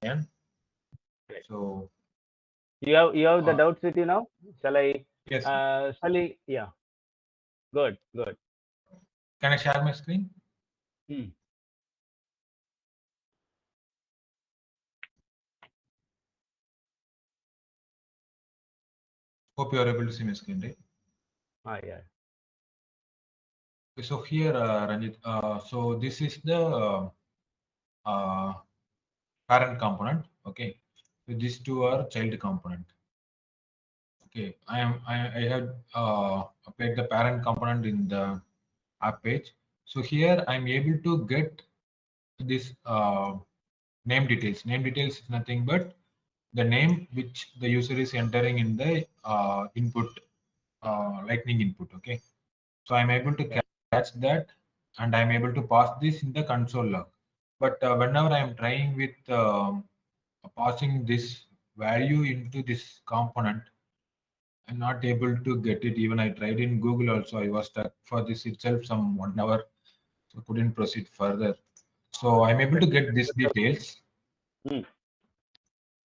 can. So you have the doubts with you now. Shall I? yes. Yeah. Good. Can I share my screen? Hmm. Hope you are able to see my screen, right? Yeah. So here, Ranjit, so this is the uh, parent component. Okay, so these two are child component. Okay, I have applied the parent component in the app page. So here I'm able to get this name details. Name details is nothing but the name which the user is entering in the input, lightning input. Okay, so I'm able to catch that, and I'm able to pass this in the console log. But whenever I'm trying with passing this value into this component, I'm not able to get it. Even I tried in Google also. I was stuck for this itself some 1 hour, so couldn't proceed further. So I'm able to get these details. Hmm.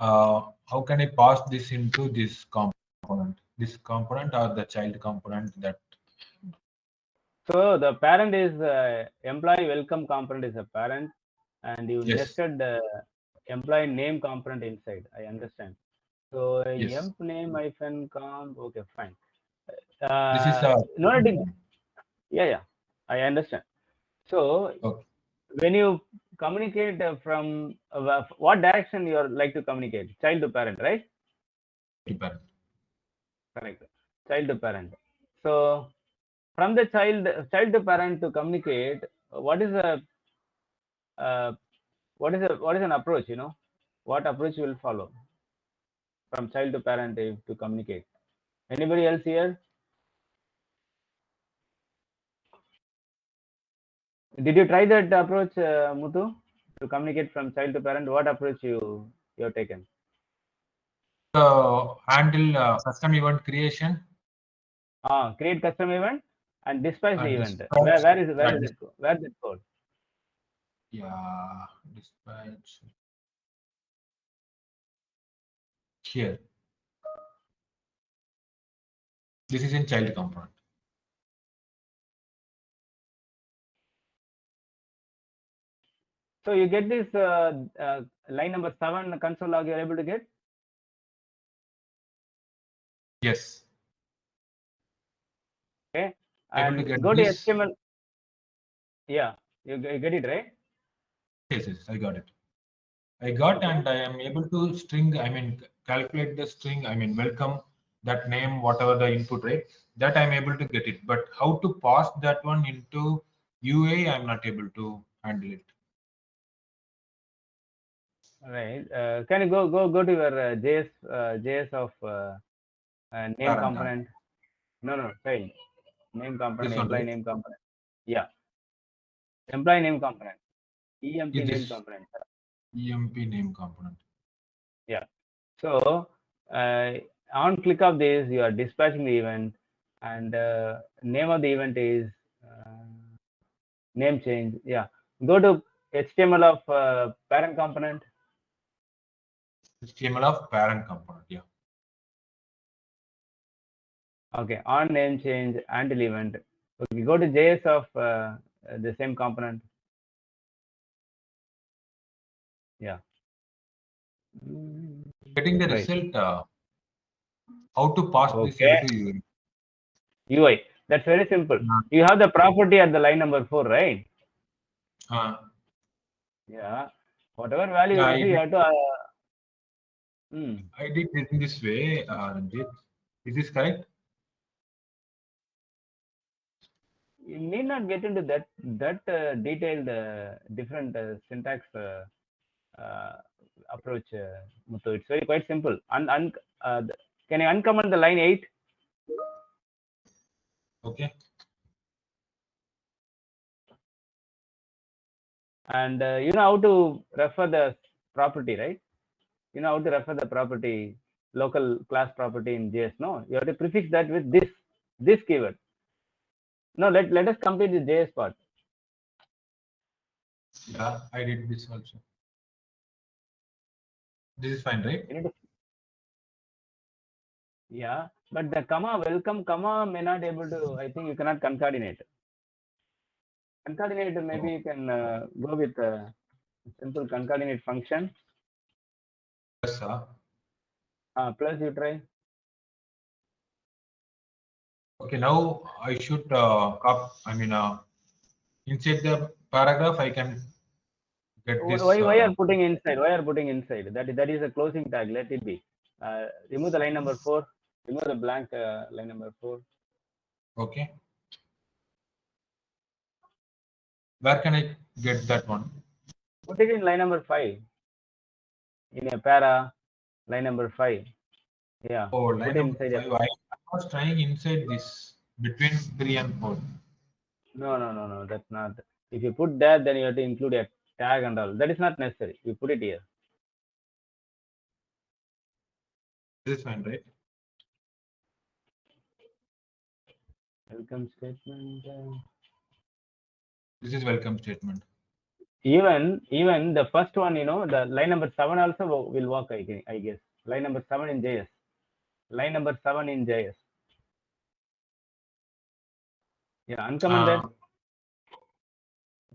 How can I pass this into this component? This component or the child component that? So the parent is employee welcome component is a parent, and you Yes. nested the employee name component inside. I understand. So Yes. emp name hyphen com. Okay, fine. This is No, yeah, I understand. So okay. when you communicate from what direction you are like to communicate? Child to parent, right? Depend. Correct. Child to parent. So from the child to parent to communicate, what is a uh, what is an approach? What approach you will follow from child to parent to communicate? Anybody else here? Did you try that approach, Muthu, to communicate from child to parent? What approach you have taken? Handle custom event creation Create custom event and dispatch the and event. dispatch. Where is it? Where is it code? Yeah, dispatch here. This is in child component. So you get this line number 7 console log. You're able to get. Yes. Okay, Able to and get go to this. HTML. Yeah, you get it right. Yes, yes, I got it. I got, Okay. and I am able to string. I mean, calculate the string. I mean, welcome that name, whatever the input, right? That I'm able to get it. But how to pass that one into UA, I'm not able to handle it. Right. Can you go to your JS of name Parent. component? No, child name component, This one, employee right? name component. Yeah, employee name component, EMP Is name this component. EMP name component? Yeah. So on click of this, you are dispatching the event, and name of the event is name change. Yeah. Go to HTML of parent component. HTML of parent component. Yeah. Okay. On name change until event. Okay. Go to JS of the same component. Yeah. Getting the Right. result. How to pass this Okay. into UA? UI. That's very simple. You have the property at the line number 4, right? Uh, Yeah. Whatever value yeah, you receive, you have to. I did it in this way, Ranjit. Is this correct? You need not get into that detailed different syntax uh, approach, Muthu. It's very quite simple. Can you uncomment the line 8? Okay. And you know how to refer the property, right? You know how to refer the property, local class property in JS. No, you have to prefix that with this keyword. No, let us complete the JS part. Yeah, I did this also. This is fine, right? You need to, yeah, but the comma, welcome comma may not able to, I think you cannot concatenate. Concatenate, maybe Oh, you can go with a simple concatenate function. plus, Plus you try. okay, now I should inside the paragraph I can get this. Why are putting inside? Why are putting inside? That is a closing tag. Let it be. Remove the line number 4. Remove the blank line number 4. Okay, where can I get that one? Put it in line number 5. In a para, line number 5. Yeah. Oh, Put line it number inside. five. I was trying inside this between 3 and 4. No. That's not. If you put that, then you have to include a tag and all. That is not necessary. You put it here. This is fine, right? Welcome statement. This is welcome statement. Even the first one, the line number 7 also will work. I guess line number 7 in JS. Line number 7 in JS. Yeah, uncomment that.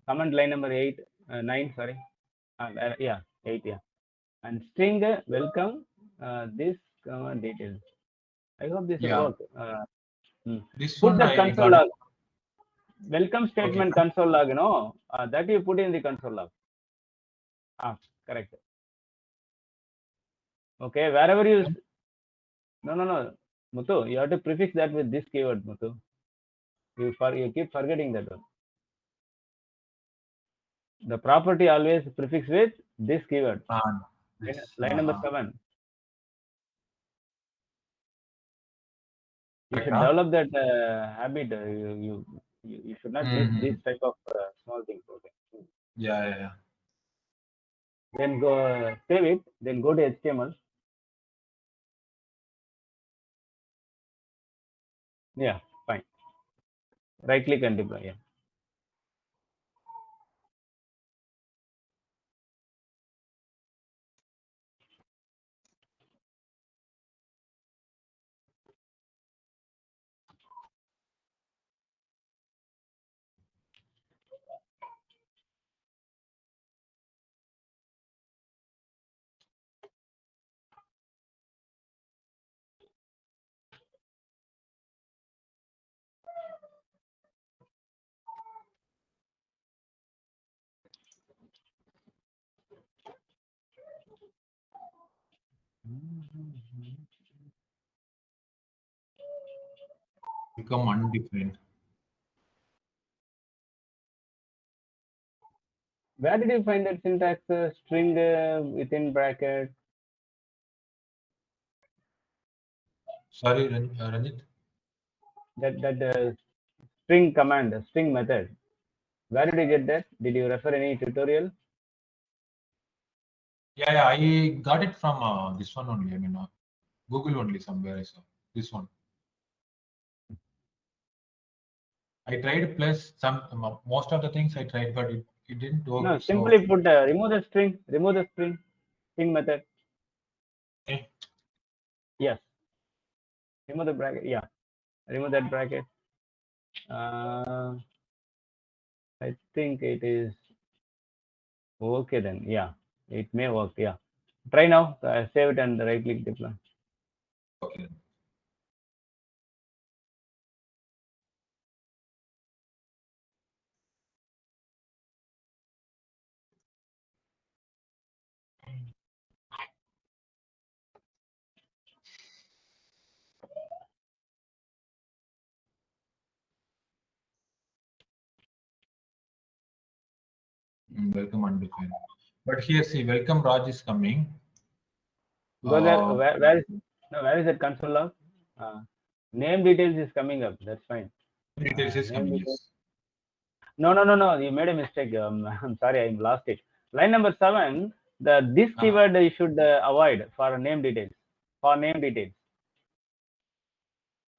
Comment line number 8, 9, sorry. Yeah, 8, yeah. And string welcome this details. I hope this will Yeah, work. this Put one that I console got it. log. Welcome Okay, statement console log, that you put in the console log. Correct. Okay, wherever you. No. Muthu, you have to prefix that with this keyword, Muthu. You keep forgetting that one. The property always prefix with this keyword. this. Line number 7. You should develop that habit. You should not miss Mm-hmm. this type of small things. Okay. Yeah. Then go save it. Then go to HTML. Yeah, fine. Right click and deploy. Yeah. Become undefined. Where did you find that syntax? String within bracket. Sorry, Ranjit. That string command, string method. Where did you get that? Did you refer any tutorial? Yeah. I got it from this one only. Google only somewhere I saw this one. I tried plus some most of the things I tried, but it didn't work. No, So simply put remove the string. Remove the string method. okay. Yes. Remove the bracket. Yeah. Remove that bracket. I think it is okay then. Yeah. It may work. Yeah. Try now. Save it and right click deploy. Okay. Welcome undefined. But here, see, welcome Raj is coming. Go there. Uh, Where is that console log? Name details is coming up. That's fine. Details is Name coming. details. Yes. No. You made a mistake. I'm sorry. I lost it. Line number 7. This Uh, keyword you should avoid for name details. For name details.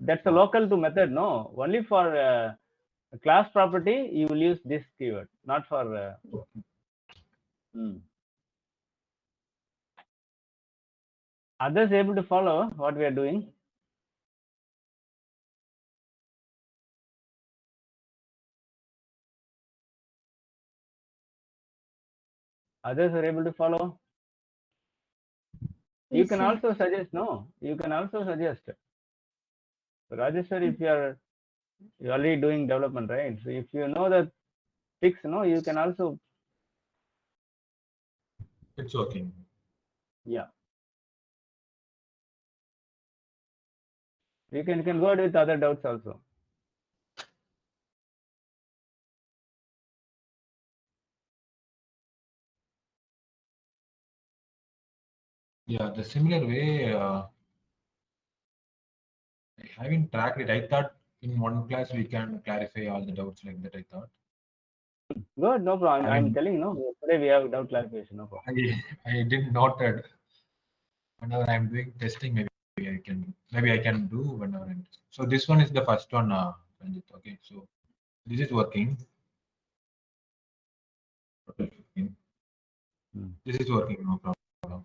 That's a local to method. No. Only for class property you will use this keyword. Not for. Hmm. Others able to follow what we are doing? Others are able to follow? You Yes, can sir. also suggest, no, you can also suggest. Rajeshwar, if you're already doing development, right? So if you know the fix, no, you can also, It's working. yeah. You can go ahead with other doubts also. Yeah, the similar way, I haven't tracked it. I thought in one class we can clarify all the doubts like that. I thought. Good, no problem. I I'm mean, telling you, no, today we have doubt clarification, no problem. I didn't noted whenever I'm doing testing. Maybe I can do whenever I'm. So this one is the first one, Ranjit. Okay, so this is working. Hmm. This is working, no problem.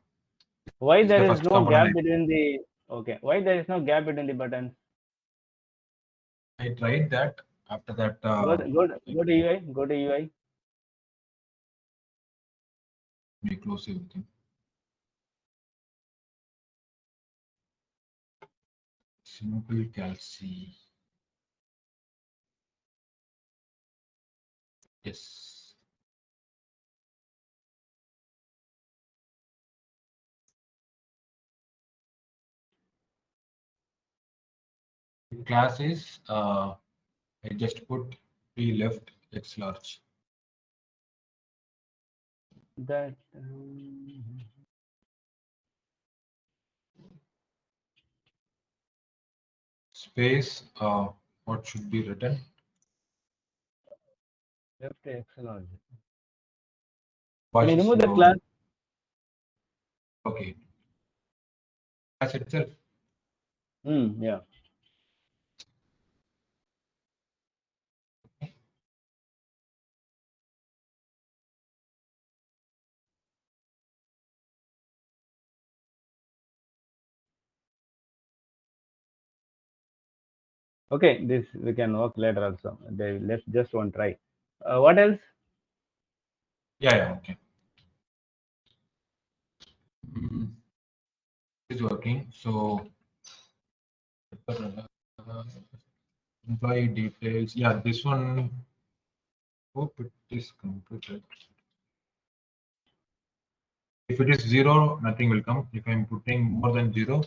Why This is there the is first no component. gap between the, okay, why there is no gap between the buttons? I tried that. After that, Go, go, like, go to UI, go to UI. we close everything. Simple calci. Yes. Class is I just put P left X large. That, Space, what should be written? left XLR. Can you Watch remove that slow. class? Okay. Class itself. Yeah. Okay, this we can work later also. Let's just one try. What else? Yeah, okay. It's working. So uh, employee details. Yeah, this one. Hope it is completed. If it is zero, nothing will come. If I'm putting more than zero,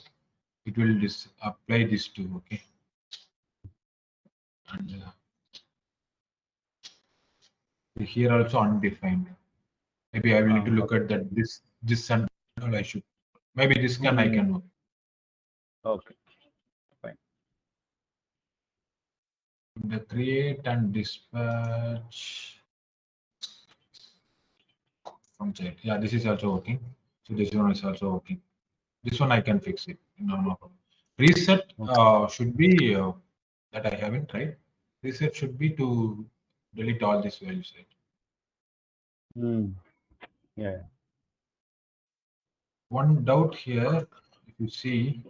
it will apply this to. Okay. And here also undefined. Maybe I will need to look at that. This and all I should. Maybe this can I Hmm. can work. Okay, fine. The create and dispatch from child. Yeah, this is also working. So this one is also working. This one I can fix it. No problem. Reset Okay. should be that I haven't tried. Reset should be to delete all these values. Right? Hmm. Yeah. One doubt here, if you see,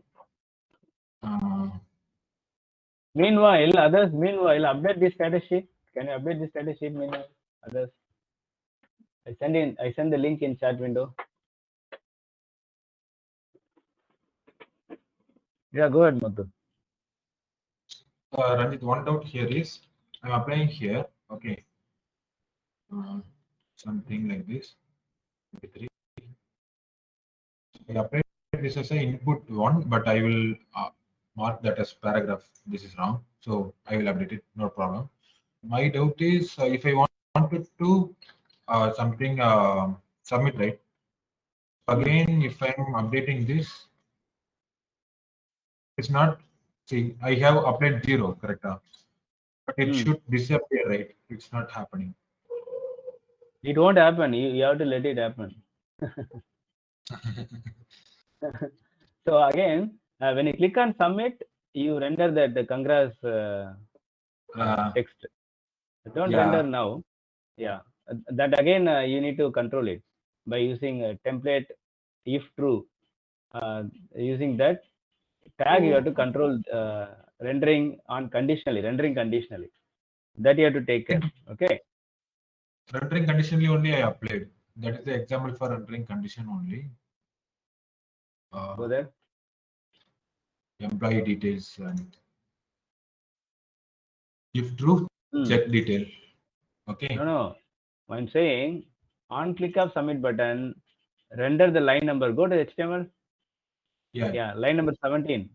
Meanwhile, update the status sheet. Can you update the status sheet meanwhile? Others. I send the link in chat window. Yeah, go ahead, Madhu. Ranjit, one doubt here is I'm applying here. Okay, something like this. Three. I applied this as an input one, but I will mark that as paragraph. This is wrong, so I will update it. No problem. My doubt is if I wanted to something submit, right? Hmm. Again, if I'm updating this, it's not. See, I have applied zero, correct? But it Hmm. should disappear, right? It's not happening. It won't happen. You have to let it happen. So again, when you click on submit, you render that the congrats Uh, text. Don't render yeah, now. Yeah, that again you need to control it by using a template if true. Using that tag, you have to control rendering conditionally. That you have to take care. Okay. Rendering conditionally only I applied. That is the example for rendering condition only. Go there. Employee details and if true, check detail. Okay. No. I'm saying on click of submit button, render the line number. Go to HTML. Yeah, line number 17.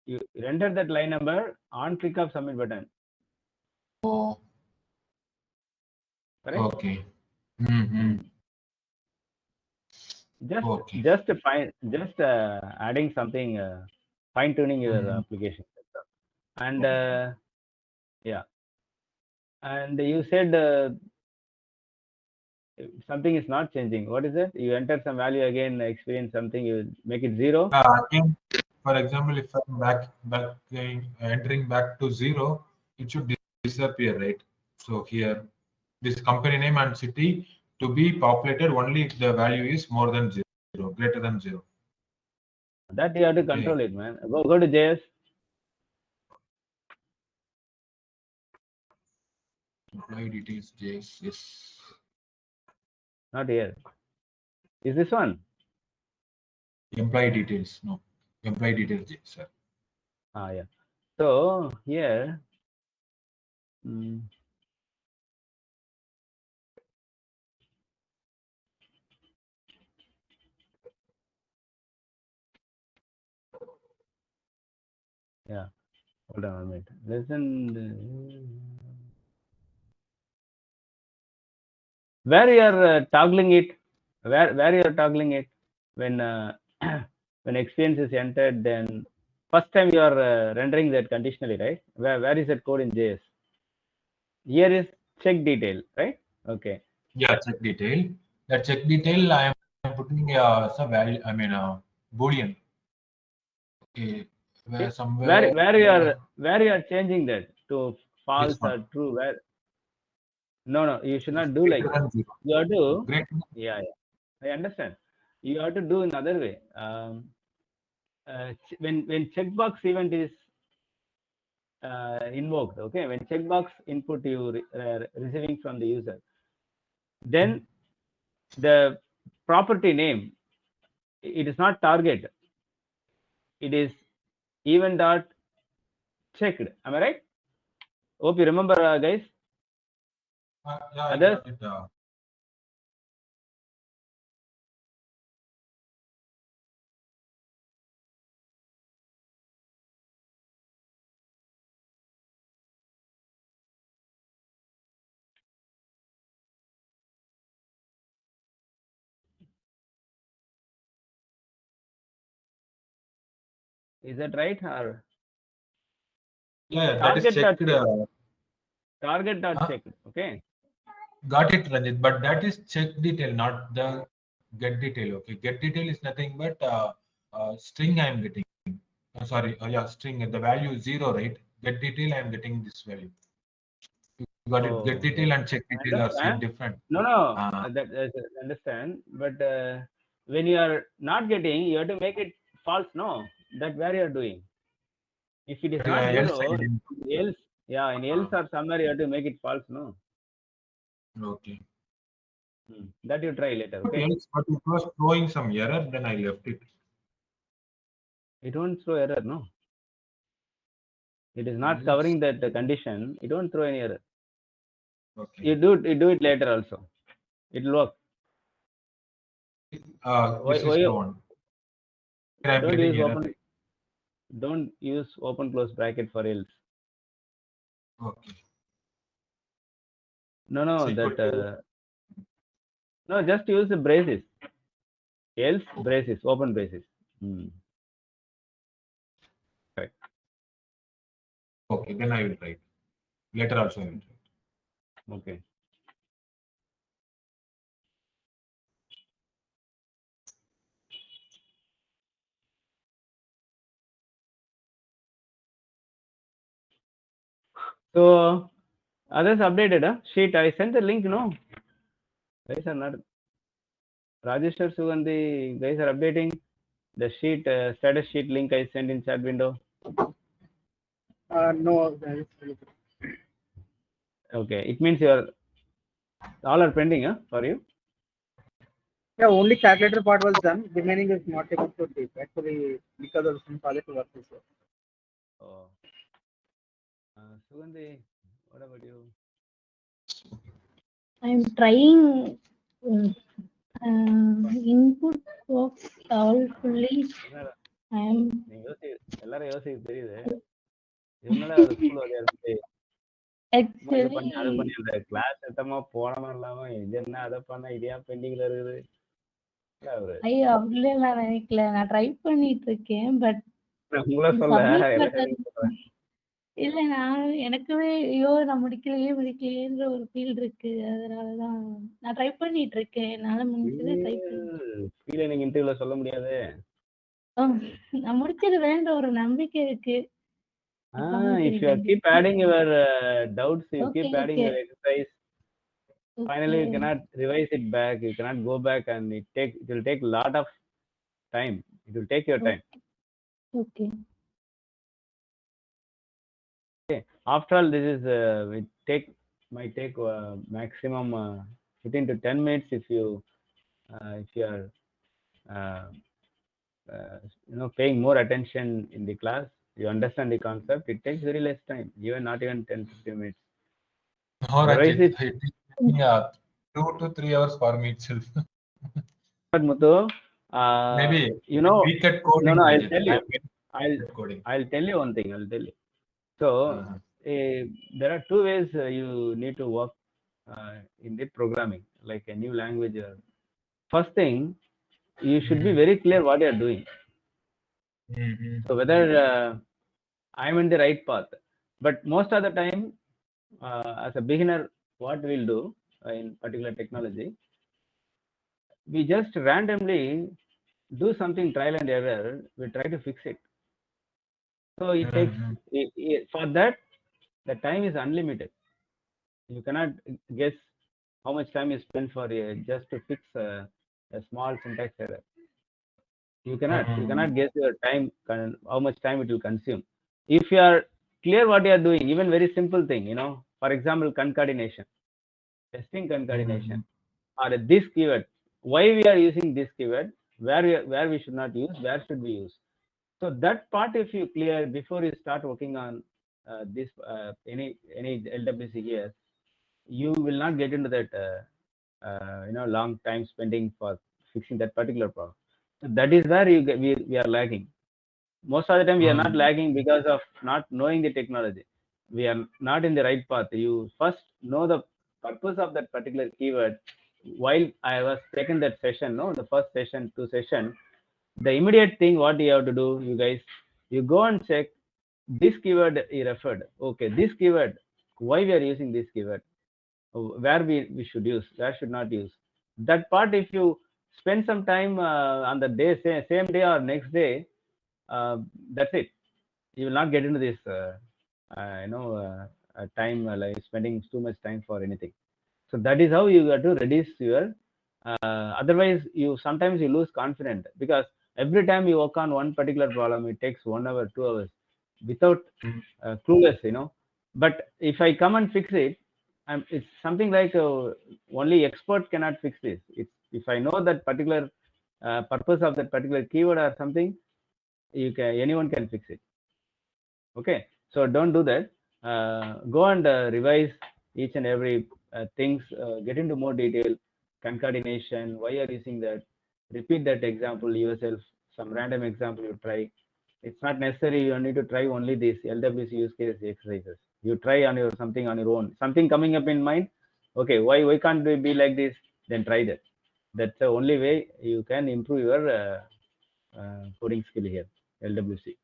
You render that line number on click of submit button. Oh. Correct? Okay. Mm-hmm. Just adding something, fine tuning your application, and yeah. And you said something is not changing. What is it? You enter some value again, experience something, you make it 0. Again, for example, if I'm entering back to 0, it should disappear, right? So here, this company name and city to be populated only if the value is more than 0, greater than 0. That you have to control it, man. Go to JS. Employee details, JS, yes. Not here. Is this one? Employee details, no. Employee details, JS, sir. Yeah. So here, yeah. Hold on a minute. Listen. Where you are toggling it? Where you are toggling it? When when experience is entered, then first time you are rendering that conditionally, right? Where is that code in JS? Here is check detail, right? Okay. Yeah, check detail. That check detail I am putting some value. I mean, boolean. Okay, where somewhere. Where you are changing that to false or true? Where? No, you should not do like that. You have to. Yeah. I understand. You have to do another way. When checkbox event is invoked, okay, when checkbox input you receiving from the user, then the property name, it is not target, it is event dot checked. Am I right? Hope you remember, guys. Yeah, Others? I got it. Is that right? Or Yeah, that is checked. Target dot checked. Okay. Got it, Ranjit. But that is check detail, not the get detail. Okay, get detail is nothing but string I am getting. Sorry, yeah, string. The value is 0, right? Get detail, I am getting this value. You got it. Get detail and check detail are same different. No, that understand. But when you are not getting, you have to make it false. No, that where you are doing. If it is not 0, else, yeah, in else or somewhere you have to make it false. No. Okay. That you try later. Okay. Else, but it was throwing some error, then I left it. It won't throw error. No. It is not covering that condition. It won't throw any error. Okay. You do it later also. It will work. This is the one. Don't use open close bracket for else. Okay. No, no, just use the braces. Else braces, open braces. Correct. Okay, then I will try. Later also I will try. Okay. So others updated, sheet. I sent the link, no? Guys are not. Rajesh Sugandhi, guys are updating. The sheet status sheet link I sent in chat window. No, that is really good. Okay, it means your all are pending, huh, for you. Yeah, only calculator part was done. Remaining is not taken so deep. Actually, because of some project work is there. Oh, Sugandhi, what about you? I'm trying input box all fully. என்னடா I am நீங்க எல்லாரும் யோசிக்க தெரியுது. என்னடா ஒரு school வரையா இருந்து சும்மா இதை பண்ணி அதை actually பண்ணி அந்த கிளாஸ் சத்தமா போனதும் இல்லாம இது என்ன அதை பண்ண இதையா பெண்டிங்ல இருக்குது. என்ன அவரு ஐயோ அப்படியே நான் நினைக்கல. நான் ட்ரை பண்ணிட்டு இருக்கேன். பட் உங்களை சொல்ல சப்மிட் எல்லாம் பட்டன் சொல்றேன். இல்ல நான் எனக்குமே ஐயோ நான் முடிக்கலையேன்ற ஒரு ஃபீல் இருக்கு. அதனாலதான் நான் ட்ரை பண்ணிட்டு இருக்கேன். என்னால முடிஞ்சதை ட்ரை பண்ணிட்டு கீழே நீங்க இன்டர்வியூல சொல்ல முடியாது. நான் முடிச்சிருவேன்ற ஒரு நம்பிக்கை இருக்கு. If you keep adding your doubts, you Okay, keep adding okay. your exercise. Finally, you Okay. cannot revise it back. You cannot go back, and it will take a lot of time. It will take your time. Okay. After all, this is might take maximum 15 to 10 minutes if you are uh, paying more attention in the class. You understand the concept. It takes very less time, even not even 10-15 minutes. No, Otherwise, Ranjit, it is taking 2 to 3 hours for me itself. but Muthu, Maybe you know, weak at coding, no, I'll Ranjit. tell you. I'm very I'll weak at coding. I'll tell you one thing. I'll tell you. So Uh-huh. there are two ways you need to work in the programming, like a new language. First thing, you should be very clear what you are doing. Mm-hmm. So whether I'm in the right path, but most of the time, as a beginner, what we'll do in particular technology, we just randomly do something trial and error. We try to fix it. So it takes for that the time is unlimited. You cannot guess how much time you spend for just to fix a small syntax error. You cannot guess your time, how much time it will consume. If you are clear what you are doing, even very simple thing, for example, concatenation, testing concatenation, or this keyword, why we are using this keyword, where we should not use, where should we use. So that part, if you clear before you start working on this any LWC here, you will not get into that long time spending for fixing that particular problem. So that is where we are lagging. Most of the time, we are not lagging because of not knowing the technology. We are not in the right path. You first know the purpose of that particular keyword. While I was taking that session, the first session, 2 session, the immediate thing what you have to do, you guys, you go and check this keyword he referred. Okay, this keyword, why we are using this keyword, where we should use, where should not use. That part, if you spend some time on the day, same day or next day, that's it. You will not get into this time like spending too much time for anything. So that is how you have to reduce your otherwise you sometimes you lose confidence, because every time you work on one particular problem, it takes 1 hour, 2 hours without clueless. But if I come and fix it, it's something like only expert cannot fix this. It's if I know that particular purpose of that particular keyword or something, anyone can fix it. Okay, so don't do that. Go and revise each and every things, get into more detail, concatenation, why you are using that, repeat that example yourself, some random example you try. It's not necessary you need to try only this LWC use case exercises. You try on your something on your own, something coming up in mind. Okay, why can't we be like this? Then try that. That's the only way you can improve your coding skill here, LWC.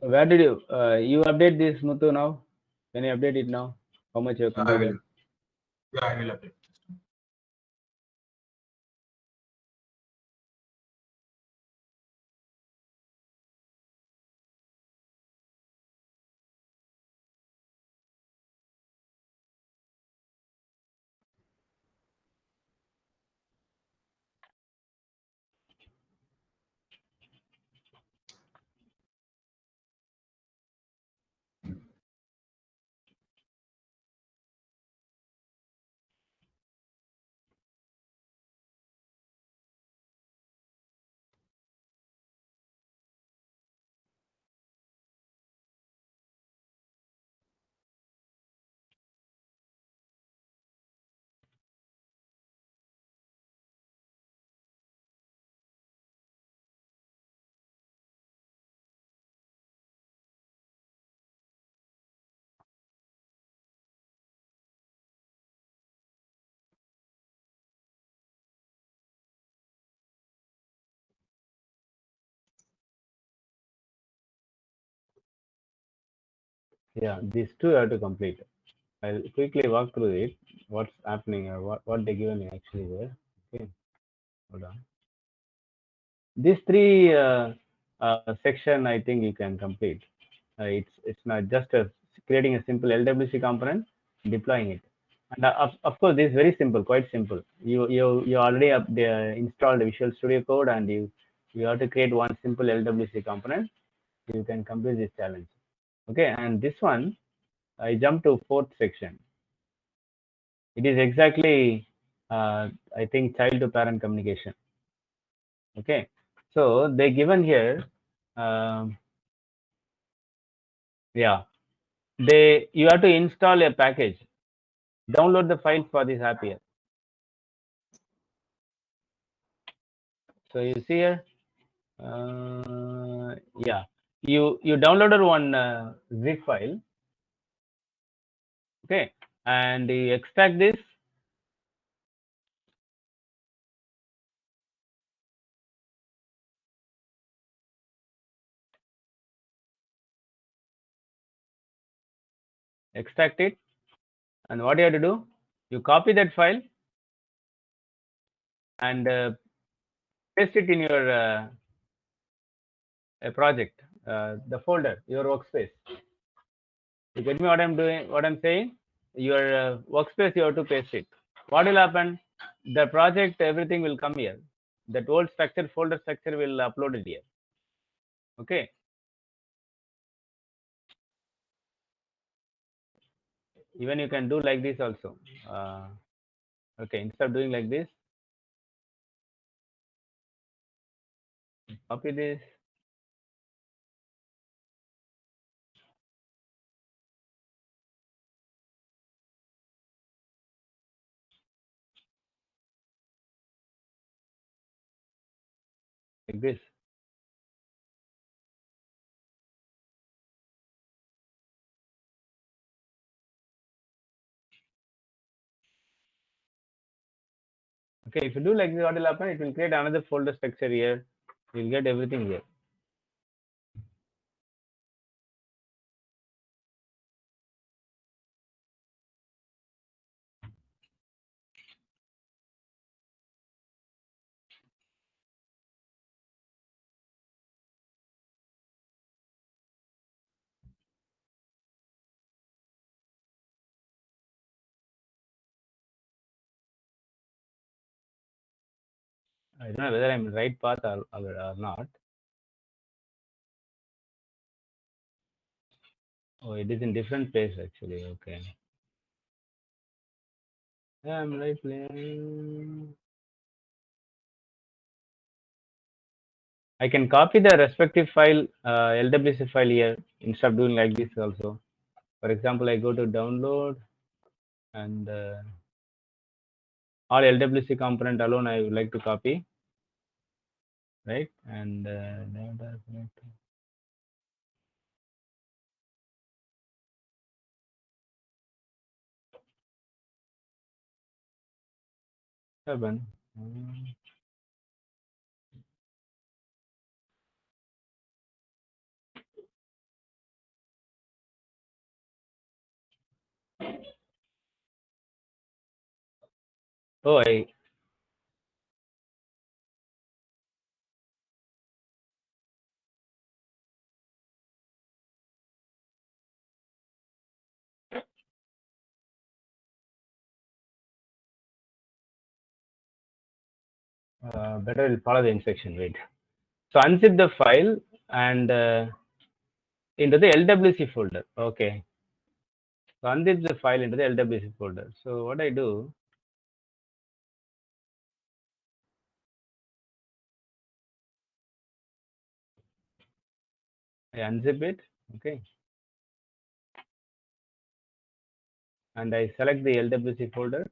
Where did you update this, Muthu, now? Can you update it now? How much you have Yeah, I completed? will. Yeah, I will update. Yeah, these two you have to complete. I'll quickly walk through it. What's happening or what they given actually there. Okay, hold on. These three section I think you can complete. It's not just creating a simple LWC component, deploying it, and of course this is very simple, quite simple. You already installed Visual Studio Code, and you have to create one simple LWC component. You can complete this challenge. Okay, and this one I jump to fourth section. It is exactly I think child to parent communication. Okay, so they given here. Um, yeah, you have to install a package, download the file for this app here. So you see here, yeah, you downloaded one zip file, okay, and you extract this, extract it, and what you have to do, you copy that file and paste it in your project, the folder, your workspace. You get me what I'm doing, what I'm saying? Your workspace, you have to paste it. What will happen? The project, everything will come here. That old structure, folder structure will upload it here. Okay. Even you can do like this also. Okay, instead of doing like this, copy this. Like this. Okay, if you do like this, what will happen? It will create another folder structure here. You'll get everything here. I don't know whether I'm in the right path or not. Oh, it is in different place actually. Okay. Yeah, I'm right place. I can copy the respective file, LWC file here, instead of doing like this also. For example, I go to download and all LWC component alone I would like to copy, right? And seven. Oh, I better will follow the instruction. Wait. So unzip the file and into the LWC folder. Okay. So unzip the file into the LWC folder. So what I do, I unzip it. Okay. And I select the LWC folder.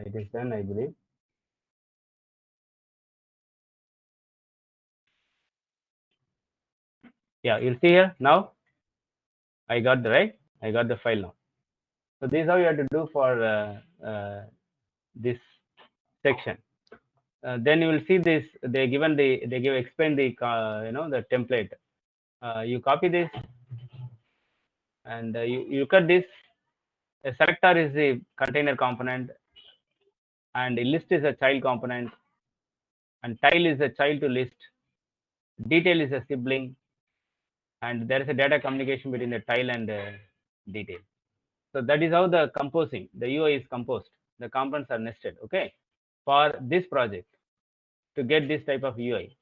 It is done, I believe. Yeah, you'll see here now. I got the file now. So this is how you have to do for this section. Then you will see this. They give explain the the template. You copy this and you look at this. A selector is the container component, and a list is a child component, and tile is a child to list. Detail is a sibling, and there is a data communication between the tile and detail. So that is how the composing, the UI is composed. The components are nested. Okay, for this project to get this type of UI,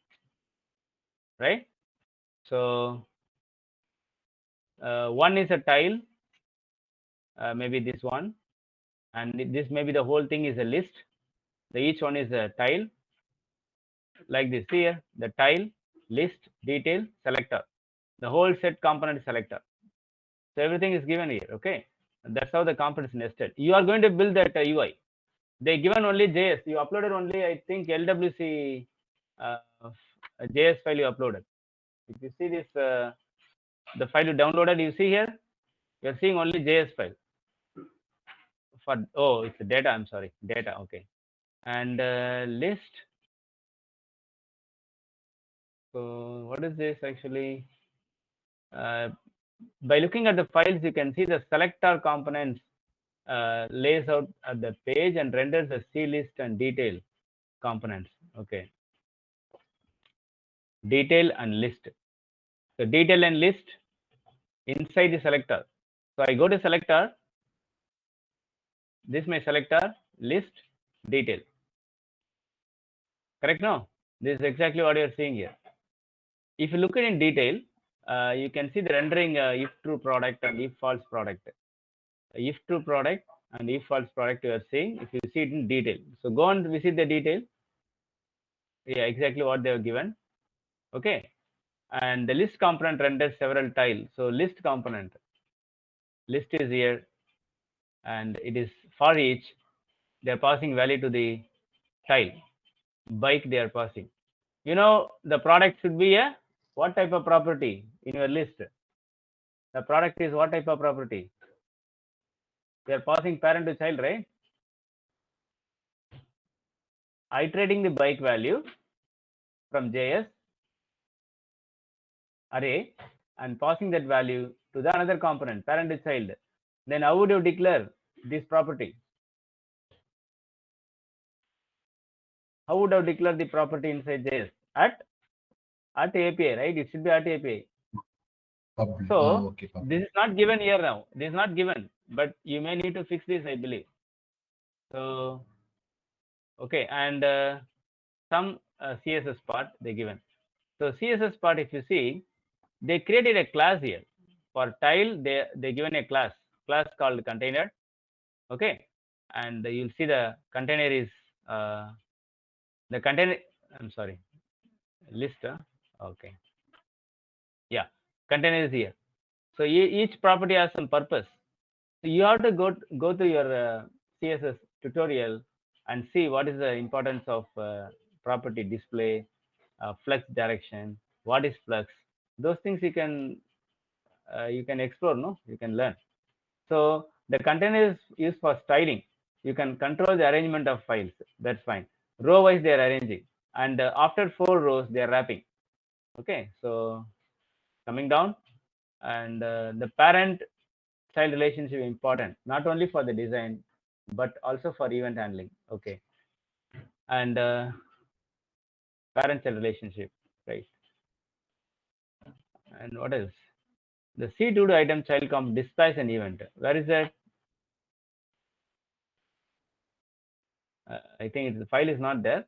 right? So one is a tile, maybe this one, and this maybe the whole thing is a list. Each one is a tile, like this. Here, the tile, list, detail, selector. The whole set component selector. So everything is given here. Okay, that's how the component is nested. You are going to build that UI. They given only JS. You uploaded only, I think, LWC JS file you uploaded. If you see this, the file you downloaded, you see here, you are seeing only JS file. For it's data. I'm sorry, data. Okay, and list. So what is this actually? By looking at the files, you can see the selector components lays out at the page and renders the C list and detail components. Okay, detail and list. So detail and list inside the selector. So I go to selector. This is my selector, list, detail. Correct now? This is exactly what you are seeing here. If you look at in detail, you can see the rendering if true product and if false product. If true product and if false product you are seeing, if you see it in detail. So go and visit the detail. Yeah, exactly what they have given. Okay. And the list component renders several tiles. So list component, list is here, and it is for each. They are passing value to the tile. Bike they are passing. You know, the product should be a what type of property in your list? The product is what type of property? They are passing parent to child, right? Iterating the bike value from JS array and passing that value to the another component, parent to child. Then how would you declare this property? How would you declare the property inside JS? At API, right? It should be at API. So okay, this is not given here now. This is not given, but you may need to fix this, I believe. So okay, and some CSS part they given. So CSS part, if you see, they created a class here for tile. They given a class called container. Okay, and you'll see the container is the container. I'm sorry, list. Okay, yeah, container is here. So each property has some purpose. So you have to go to your CSS tutorial and see what is the importance of property display, flux direction, what is flux. Those things you can explore, no? You can learn. So the container is used for styling. You can control the arrangement of files. That's fine. Row wise they are arranging, and after 4 rows they are wrapping. Okay, so coming down, and the parent child relationship important not only for the design but also for event handling. Okay, and parent child relationship, right? And what else? The C2 item child comp dispatch an event. Where is that? I think the file is not there.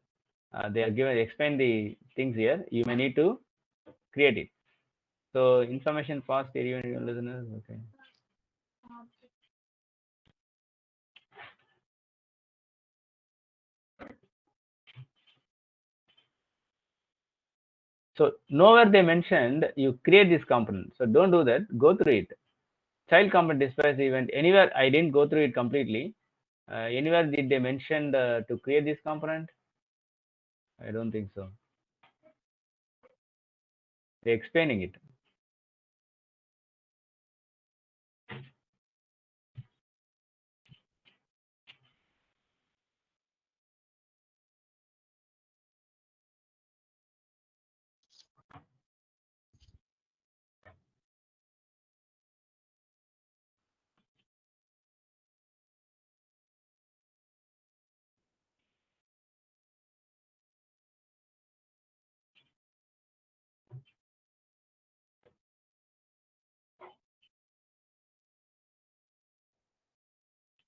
They are given explain the things here. You may need to create it. So information fast area listeners. Okay. So nowhere they mentioned you create this component. So don't do that. Go through it. Child component dispatch event. Anywhere I didn't go through it completely. Anywhere did they mention to create this component? I don't think so. They're explaining it.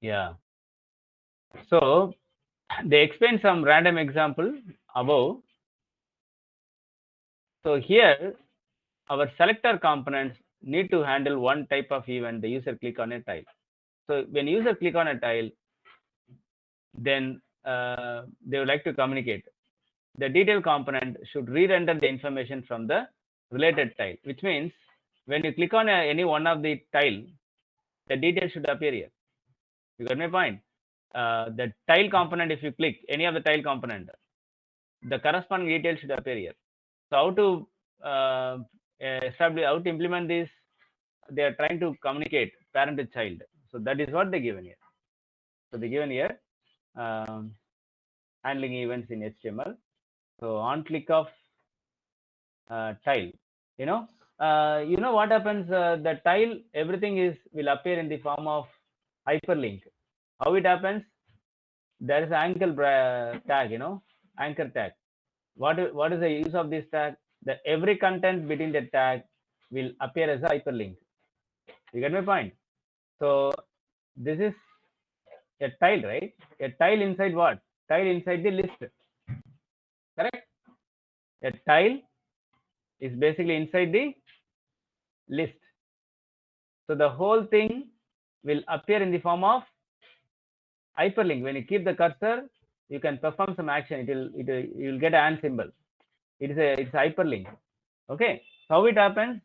Yeah. So they explain some random example above. So here our selector components need to handle one type of event. The user click on a tile. So when user click on a tile, then they would like to communicate. The detail component should re-render the information from the related tile, which means when you click on any one of the tile, the detail should appear here. You got my point? The tile component, if you click any of the tile component, the corresponding detail should appear here. So how to establish, how to implement this? They are trying to communicate parent to child. So that is what they given here. So they given here handling events in HTML. So on click of tile, you know what happens? The tile, everything will appear in the form of hyperlink. How it happens? There is anchor tag, anchor tag. What is the use of this tag? That every content between the tag will appear as a hyperlink. You get my point? So this is a tile, right? A tile inside what? Tile inside the list. Correct? A tile is basically inside the list. So the whole thing will appear in the form of hyperlink. When you keep the cursor, you can perform some action. You will get an symbol. It's hyperlink. Okay. So how it happens?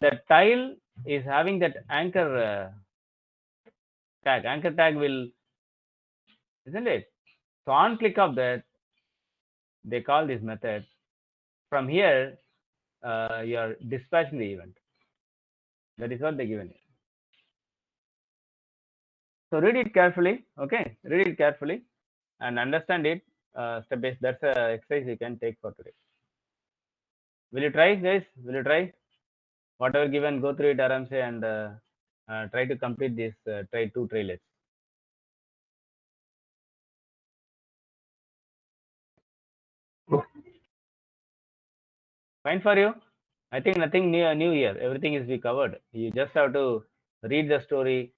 The tile is having that anchor tag. Anchor tag will, isn't it? So on click of that, they call this method. From here, you are dispatching the event. That is what they given here. So read it carefully. Okay, read it carefully and understand it step by step. That's an exercise you can take for today. Will you try, guys? Will you try? Whatever given, go through it, Aramse, and try to complete this. Try 2 trailers. Fine for you? I think nothing new here. Everything is be covered. You just have to read the story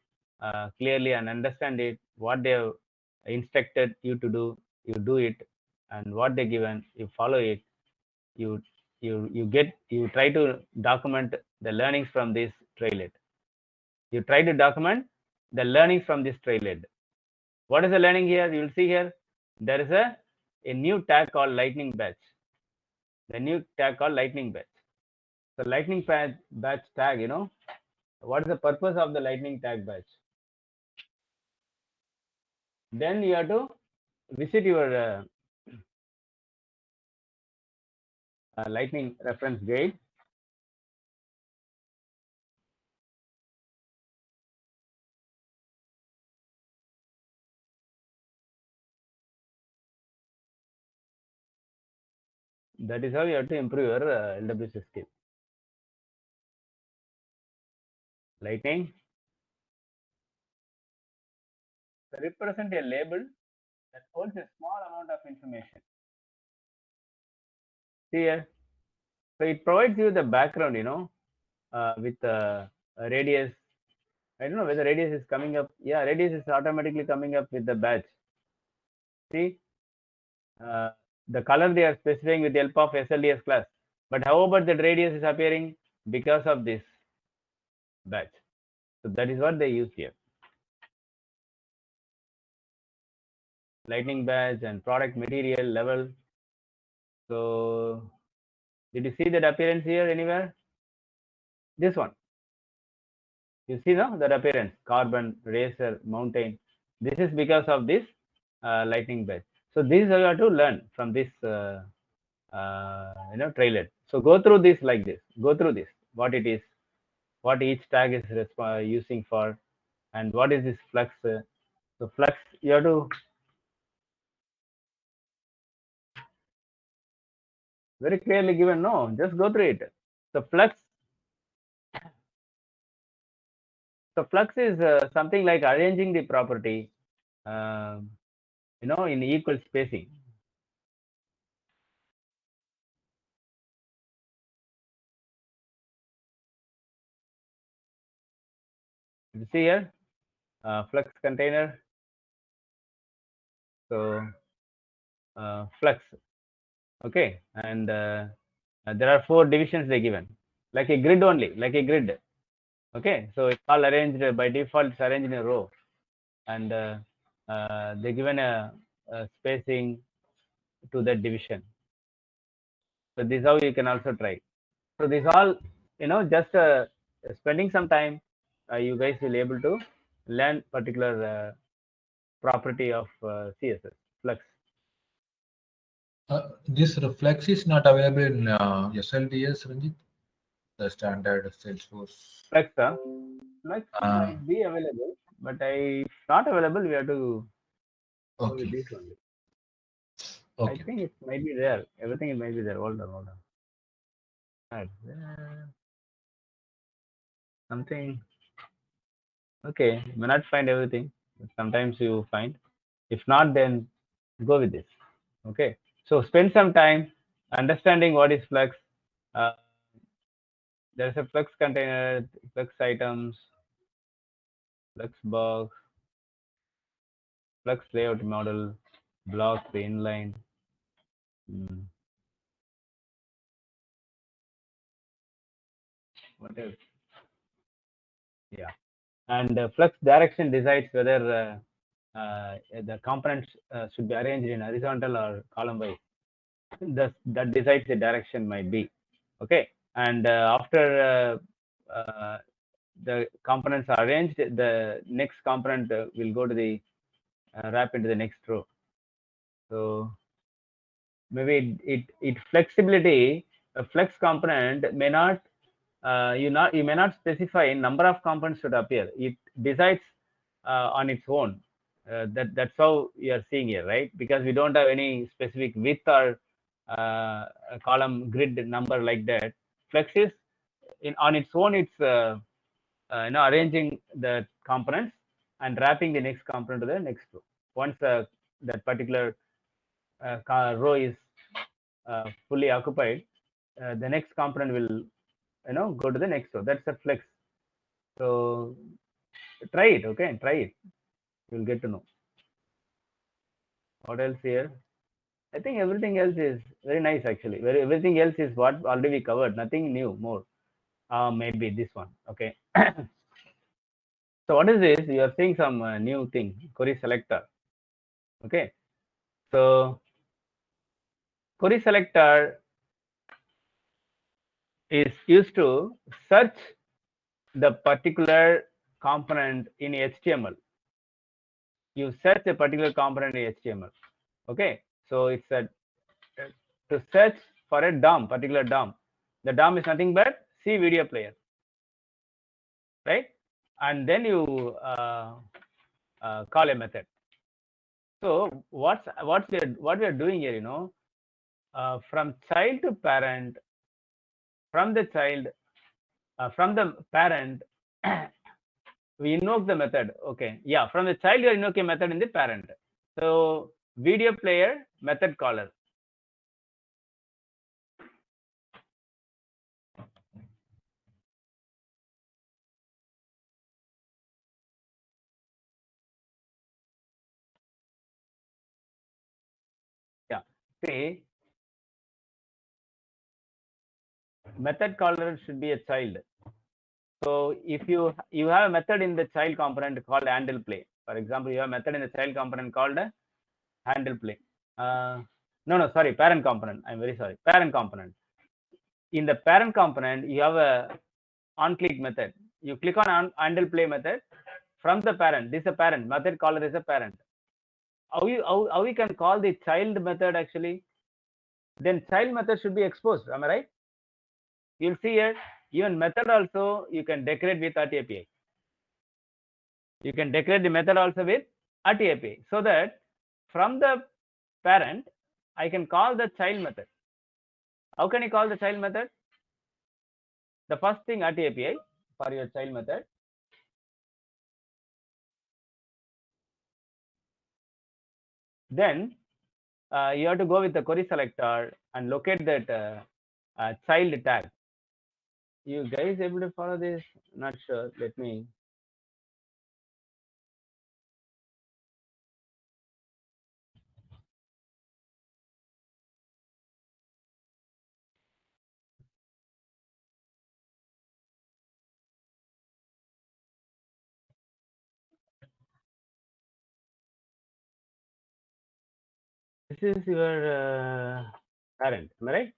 clearly and understand it. What they have instructed you to do, you do it, and what they given, you follow it. You try to document the learnings from this Trailhead. You try to document the learnings from this Trailhead. What is the learning here? You will see here there is a new tag called lightning batch. The new tag called lightning batch. So lightning batch tag, what is the purpose of the lightning tag batch? Then you have to visit your lightning reference gauge. That is how you have to improve your LWC skill. Lightning represent a label that holds a small amount of information. See here, so it provides you the background, with a radius. I don't know whether radius is coming up. Yeah, radius is automatically coming up with the badge. See, the color they are specifying with the help of SLDS class. But how about the radius is appearing because of this badge? So that is what they use here. Lightning badge and product material level. So did you see that appearance here anywhere? This one. You see now that appearance, carbon, racer, mountain. This is because of this lightning badge. So this is how you have to learn from this Trailhead. So go through this like this. Go through this. What it is, what each tag is using for, and what is this flux. So flux, you have to very clearly given. No, just go through it. So flux. So flux is something like arranging the property, in equal spacing. You see here, flux container. So flux, okay, and there are 4 divisions they given, like a grid only, like a grid. Okay, so it's all arranged by default. It's arranged in a row, and they given a spacing to that division. So this is how you can also try. So this all, just spending some time, you guys will able to learn particular property of CSS flux. This reflex is not available in SLDS, Ranjit, the standard Salesforce. Flux, flux might be available, but if not available, we have to go with this only. I think it might be there. Everything might be there. Hold on. Something. Okay, you may not find everything. Sometimes you find. If not, then go with this. Okay. So spend some time understanding what is flux. There's a flux container, flux items, flux box, flux layout model, block, the inline. What else? Yeah. And flux direction decides whether the components should be arranged in horizontal or column wise. That decides the direction might be. Okay. And after the components are arranged, the next component will go to the wrap into the next row. So maybe it flexibility, a flex component may not you may not specify number of components should appear. It decides on its own. That's how you are seeing here, right? Because we don't have any specific width or a column grid number like that. Flex is on its own. It's arranging the components and wrapping the next component to the next row. Once that particular row is fully occupied, the next component will go to the next row. That's a flex. So try it. Okay, try it. You'll get to know. What else here? I think everything else is very nice actually. Everything else is what already we covered. Nothing new more. Maybe this one. Okay. So what is this? You are seeing some new thing, query selector. Okay. So query selector is used to search the particular component in HTML. You search a particular component in HTML. Okay. So it's to search for a DOM, particular DOM. The DOM is nothing but C video player, right? And then you call a method. So what we are doing here, from child to parent, from the child, from the parent, we invoke the method. Okay, yeah, from the child you are invoking method in the parent. So video player method caller. Yeah, see, method caller should be a child. So if you have a method in the child component called handle play. For example, you have a method in the child component called handle play. No, sorry, parent component. I'm very sorry, parent component. In the parent component, you have a on-click method. You click on handle play method from the parent. This is a parent method caller is a parent. How you can call the child method actually? Then child method should be exposed. Am I right? You'll see here, even method also you can decorate with API. You can decorate the method also with API, so that from the parent I can call the child method. How can you call the child method? The first thing API for your child method. Then you have to go with the query selector and locate that child tag. You guys able to follow this? Not sure. Let me. This is your parent. Am I right?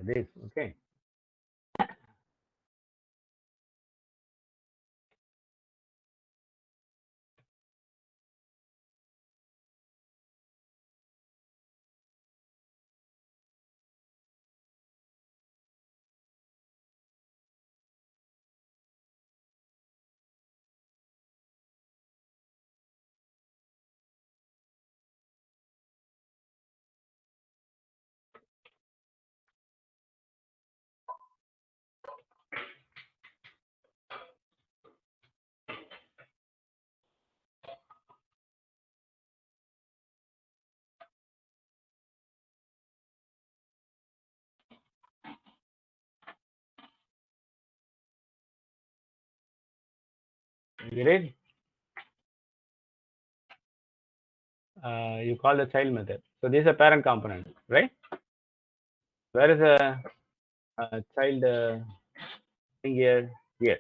This, okay. You get it? You call the child method. So this is a parent component, right? Where is a child thing here? Here.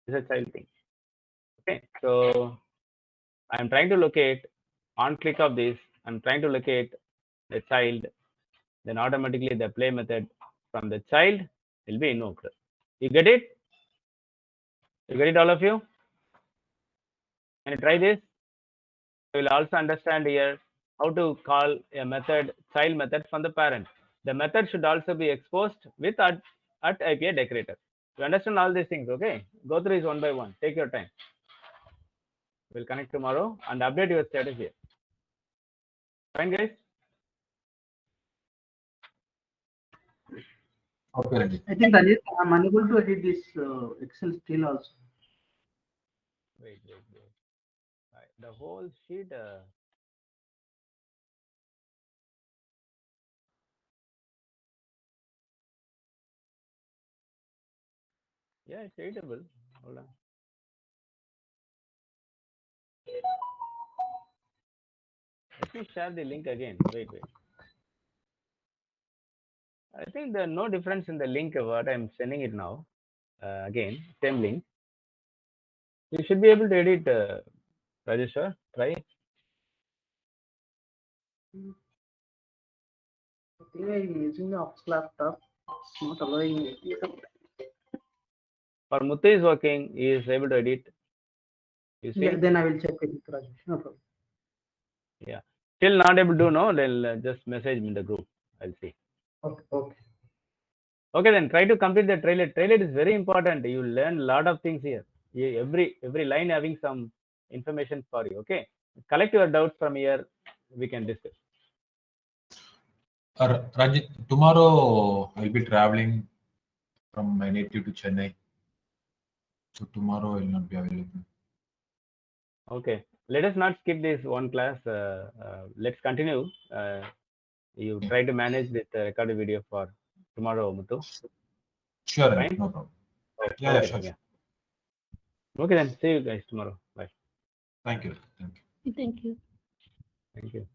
This is a child thing. Okay. So I'm trying to locate on click of this. I'm trying to locate the child. Then automatically the play method from the child will be invoked. You get it? You get it, all of you? Can you try this? You will also understand here how to call a method, child method from the parent. The method should also be exposed with at API decorator. You understand all these things, okay? Go through this one by one. Take your time. We'll connect tomorrow and update your status here. Fine, guys? Okay, Ranjit. I think Ranjit, I'm unable to edit this Excel still also. Wait. The whole sheet. Yeah, it's editable. Hold on. Let me share the link again. Wait. I think there's no difference in the link what I'm sending it now. Again, same link. You should be able to edit, Rajesh, try. I think I'm using the office laptop. It's not allowing me. For Muthu is working. He is able to edit. You see? Yeah, then I will check with Rajesh. No problem. Yeah. Still not able to know. They'll just message me in the group. I'll see. Okay. Okay. Okay, then try to complete the Trailhead. Trailhead is very important. You learn a lot of things here. Every line having some information for you. Okay. Collect your doubts from here. We can discuss. Rajit, tomorrow I'll be traveling from my native to Chennai. So tomorrow I will not be available. Okay. Let us not skip this one class. Let's continue. You try to manage this recorded video for tomorrow, Muthu. Sure, Rajit, Fine? no problem. Oh, Yeah, okay, sure. then, yeah. Okay, then. See you guys tomorrow. Bye. Thank you. Thank you. Thank you. Thank you.